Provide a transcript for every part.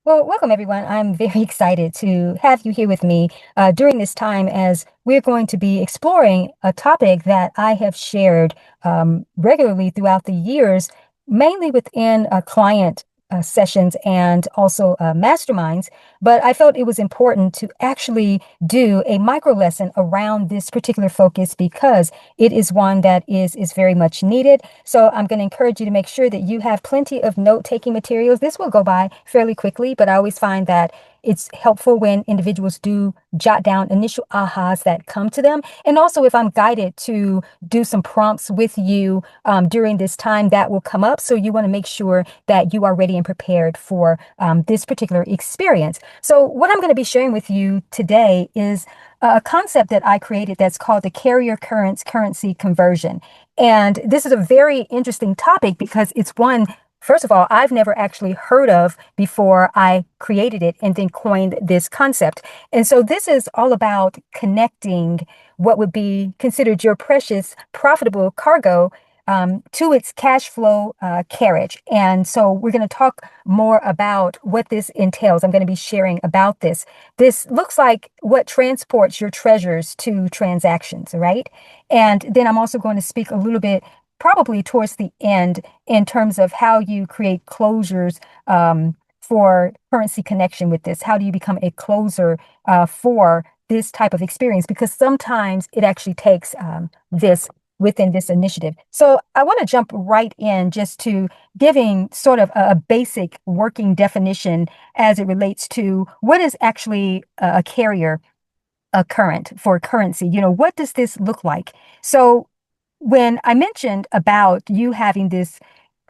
Well, welcome everyone. I'm very excited to have you here with me during this time as we're going to be exploring a topic that I have shared regularly throughout the years, mainly within client sessions and also masterminds. But I felt it was important to actually do a micro lesson around this particular focus because it is one that is very much needed. So I'm going to encourage you to make sure that you have plenty of note-taking materials. This will go by fairly quickly, but I always find that it's helpful when individuals do jot down initial ahas that come to them. And also, if I'm guided to do some prompts with you during this time, that will come up. So you want to make sure that you are ready and prepared for this particular experience. So what I'm going to be sharing with you today is a concept that I created that's called the carrier currency conversion. And this is a very interesting topic because it's one, first of all, I've never actually heard of before I created it and then coined this concept. And so this is all about connecting what would be considered your precious, profitable cargo to its cash flow carriage. And so we're going to talk more about what this entails. I'm going to be sharing about this. This looks like what transports your treasures to transactions, right? And then I'm also going to speak a little bit, probably towards the end, in terms of how you create closures for currency connection with this. How do you become a closer for this type of experience? Because sometimes it actually takes this within this initiative. So I want to jump right in just to giving sort of a basic working definition as it relates to what is actually a carrier a current for currency. What does this look like? So when I mentioned about you having this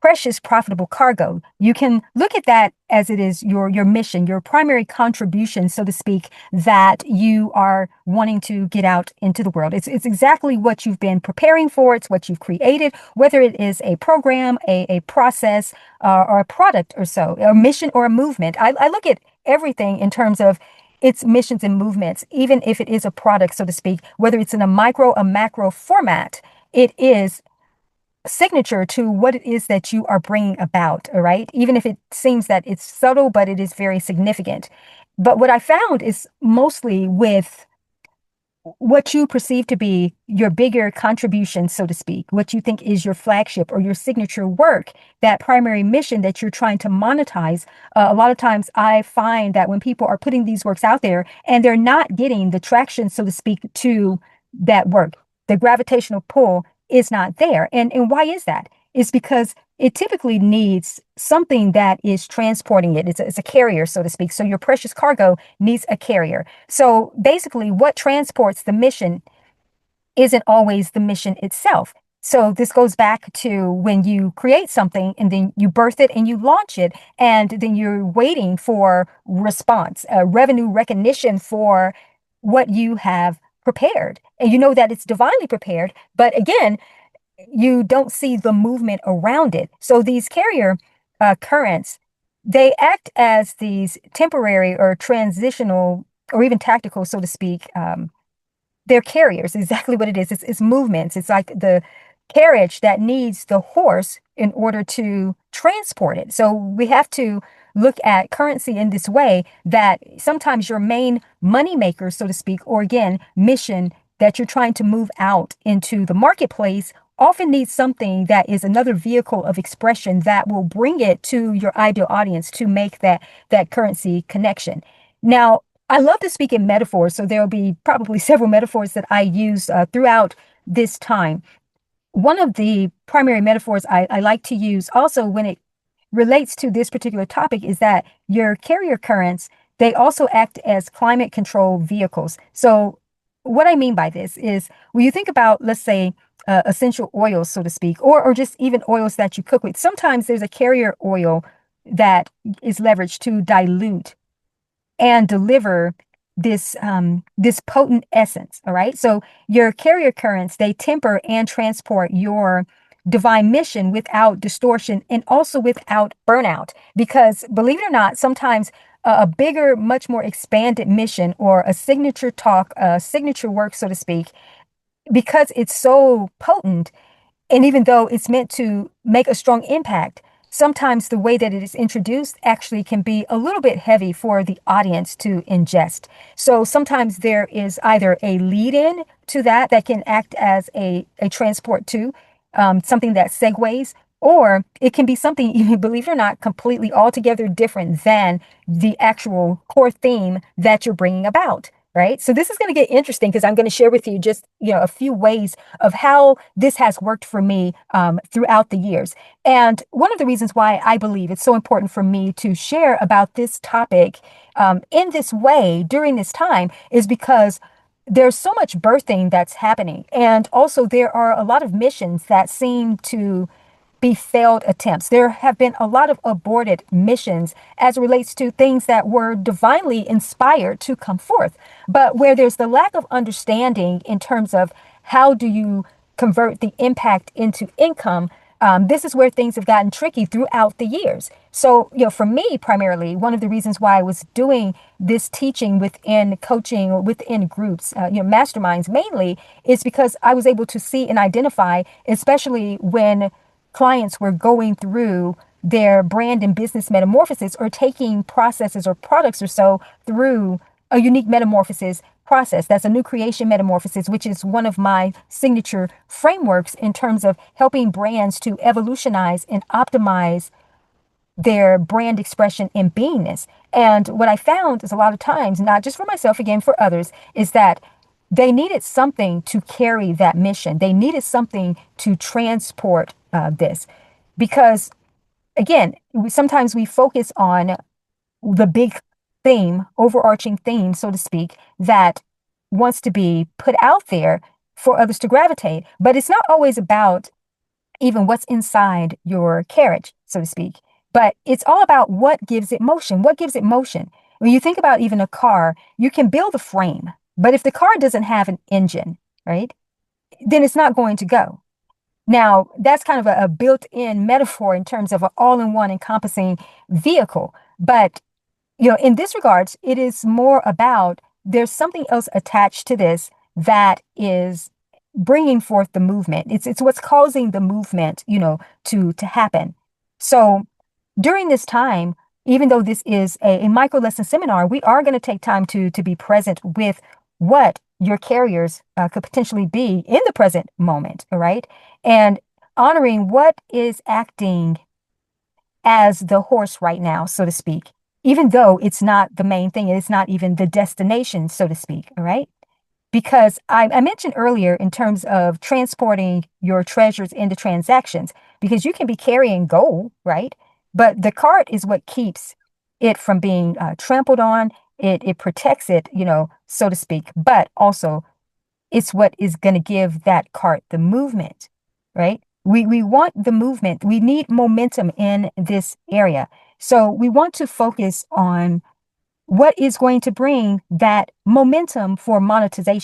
precious profitable cargo, you can look at that as it is your mission, your primary contribution, so to speak, that you are wanting to get out into the world. It's exactly what you've been preparing for. It's what you've created, whether it is a program, a process, or a product or so, a mission or a movement. I look at everything in terms of its missions and movements, even if it is a product, so to speak, whether it's in a micro, a macro format, it is signature to what it is that you are bringing about, all right? Even if it seems that it's subtle, but it is very significant. But what I found is mostly with what you perceive to be your bigger contribution, so to speak, what you think is your flagship or your signature work, that primary mission that you're trying to monetize. A lot of times I find that when people are putting these works out there and they're not getting the traction, so to speak, to that work, the gravitational pull is not there. And why is that? It's because it typically needs something that is transporting it. It's a carrier, so to speak. So your precious cargo needs a carrier. So basically, what transports the mission isn't always the mission itself. So this goes back to when you create something and then you birth it and you launch it, and then you're waiting for response, revenue recognition for what you have prepared. And you know that it's divinely prepared, but again, you don't see the movement around it. So these carrier currents, they act as these temporary or transitional or even tactical, so to speak. They're carriers, exactly what it is. It's movements. It's like the carriage that needs the horse in order to transport it. So we have to look at currency in this way, that sometimes your main money maker, so to speak, or again, mission that you're trying to move out into the marketplace often needs something that is another vehicle of expression that will bring it to your ideal audience to make that currency connection. Now, I love to speak in metaphors, so there'll be probably several metaphors that I use throughout this time. One of the primary metaphors I like to use also when it relates to this particular topic is that your carrier currents, they also act as climate control vehicles. So what I mean by this is when you think about, let's say, essential oils, so to speak, or just even oils that you cook with, sometimes there's a carrier oil that is leveraged to dilute and deliver this potent essence. All right. So your carrier currents, they temper and transport your divine mission without distortion and also without burnout. Because believe it or not, sometimes a bigger, much more expanded mission or a signature talk, a signature work, so to speak, because it's so potent, and even though it's meant to make a strong impact, sometimes the way that it is introduced actually can be a little bit heavy for the audience to ingest. So sometimes there is either a lead in to that can act as a transport to something that segues, or it can be something, even believe it or not, completely altogether different than the actual core theme that you're bringing about. Right. So this is going to get interesting because I'm going to share with you just, a few ways of how this has worked for me throughout the years. And one of the reasons why I believe it's so important for me to share about this topic in this way during this time is because there's so much birthing that's happening. And also, there are a lot of missions that seem to be failed attempts. There have been a lot of aborted missions as it relates to things that were divinely inspired to come forth. But where there's the lack of understanding in terms of how do you convert the impact into income, this is where things have gotten tricky throughout the years. So, for me, primarily, one of the reasons why I was doing this teaching within coaching or within groups, masterminds mainly, is because I was able to see and identify, especially when clients were going through their brand and business metamorphosis or taking processes or products or so through a unique metamorphosis process. That's a new creation metamorphosis, which is one of my signature frameworks in terms of helping brands to evolutionize and optimize their brand expression and beingness. And what I found is a lot of times, not just for myself, again, for others, is that they needed something to carry that mission. They needed something to transport this. Because, again, sometimes we focus on the big theme, overarching theme, so to speak, that wants to be put out there for others to gravitate. But it's not always about even what's inside your carriage, so to speak. But it's all about what gives it motion. What gives it motion? When you think about even a car, you can build a frame, but if the car doesn't have an engine, right, then it's not going to go. Now, that's kind of a built-in metaphor in terms of an all-in-one encompassing vehicle. But, in this regards, it is more about there's something else attached to this that is bringing forth the movement. It's what's causing the movement, to happen. So during this time, even though this is a micro lesson seminar, we are going to take time to be present with what your carriers could potentially be in the present moment, all right? And honoring what is acting as the horse right now, so to speak, even though it's not the main thing, it's not even the destination, so to speak, all right? Because I mentioned earlier in terms of transporting your treasures into transactions, because you can be carrying gold, right? But the cart is what keeps it from being trampled on. It protects it, so to speak. But also, it's what is going to give that cart the movement, right? We want the movement. We need momentum in this area. So we want to focus on what is going to bring that momentum for monetization.